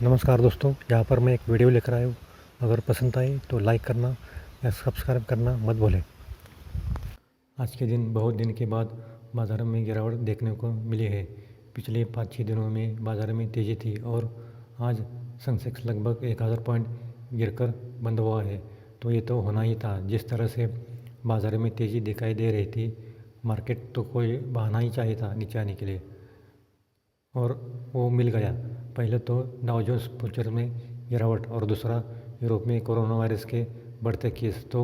नमस्कार दोस्तों, यहाँ पर मैं एक वीडियो लेकर आया हूँ। अगर पसंद आए तो लाइक करना या सब्सक्राइब करना मत भूलें। आज के दिन बहुत दिन के बाद बाज़ार में गिरावट देखने को मिली है। पिछले 5-6 दिनों में बाज़ार में तेज़ी थी और आज सेंसेक्स लगभग 1000 पॉइंट गिरकर बंद हुआ है। तो ये तो होना ही था। जिस तरह से बाज़ार में तेज़ी दिखाई दे रही थी, मार्केट तो कोई बहाना ही चाहिए था नीचे आने के लिए, और वो मिल गया। पहले तो डाउ जोन्स फ्यूचर में गिरावट और दूसरा यूरोप में कोरोना वायरस के बढ़ते केस, तो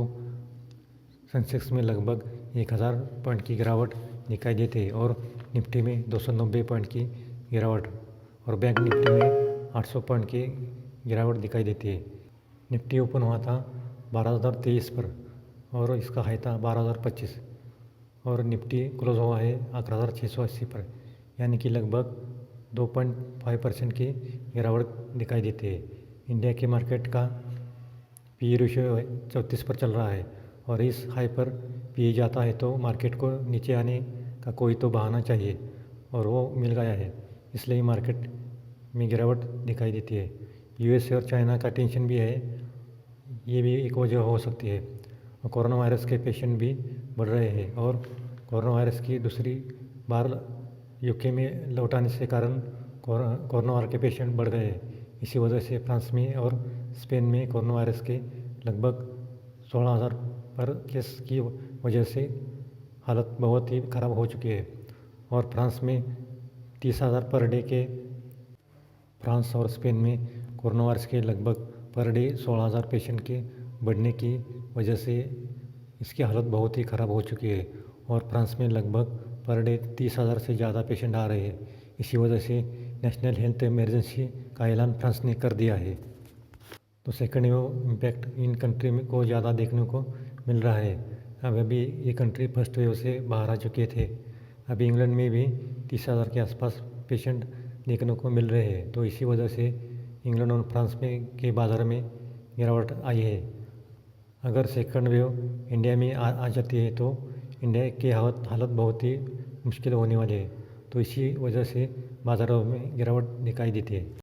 सेंसेक्स में लगभग 1000 पॉइंट की गिरावट दिखाई देती है और निफ्टी में 290 पॉइंट की गिरावट और बैंक निफ्टी में 800 पॉइंट की गिरावट दिखाई देती है। निफ्टी ओपन हुआ था 12,023 पर और इसका हाई था 12,025 और निफ्टी क्लोज हुआ है 11,680 पर, यानी कि लगभग 2.5% की गिरावट दिखाई देती है। इंडिया के मार्केट का पी रेशियो 34 पर चल रहा है और इस हाई पर पी जाता है तो मार्केट को नीचे आने का कोई तो बहाना चाहिए, और वो मिल गया है। इसलिए मार्केट में गिरावट दिखाई देती है। यूएसए और चाइना का टेंशन भी है, ये भी एक वजह हो सकती है। और कोरोना वायरस के पेशेंट भी बढ़ रहे हैं और कोरोना वायरस की दूसरी बार यूके में लौट आने से कारण कोरोना वायरस के पेशेंट बढ़ गए हैं। इसी वजह से फ्रांस में और स्पेन में कोरोना वायरस के लगभग 16,000 पर केस की वजह से हालत बहुत ही ख़राब हो चुकी है। और फ्रांस में 30,000 पर डे के फ्रांस और स्पेन में कोरोना वायरस के लगभग पर डे 16,000 पेशेंट के बढ़ने की वजह से इसकी हालत बहुत ही ख़राब हो चुकी है। और फ्रांस में लगभग पर डे 30,000 से ज़्यादा पेशेंट आ रहे हैं। इसी वजह से नेशनल हेल्थ इमरजेंसी का ऐलान फ्रांस ने कर दिया है। तो second wave impact in country में को ज़्यादा देखने को मिल रहा है। अब अभी ये कंट्री फर्स्ट वेव से बाहर आ चुके थे। अभी इंग्लैंड में भी 30,000 के आसपास पेशेंट देखने को मिल रहे हैं। तो इसी वजह से इंग्लैंड और फ्रांस में के बाज़ार में गिरावट आई है। अगर सेकंड वेव इंडिया में आ जाती है तो इंडिया की हालत बहुत ही मुश्किल होने वाली है। तो इसी वजह से बाज़ारों में गिरावट दिखाई देती है।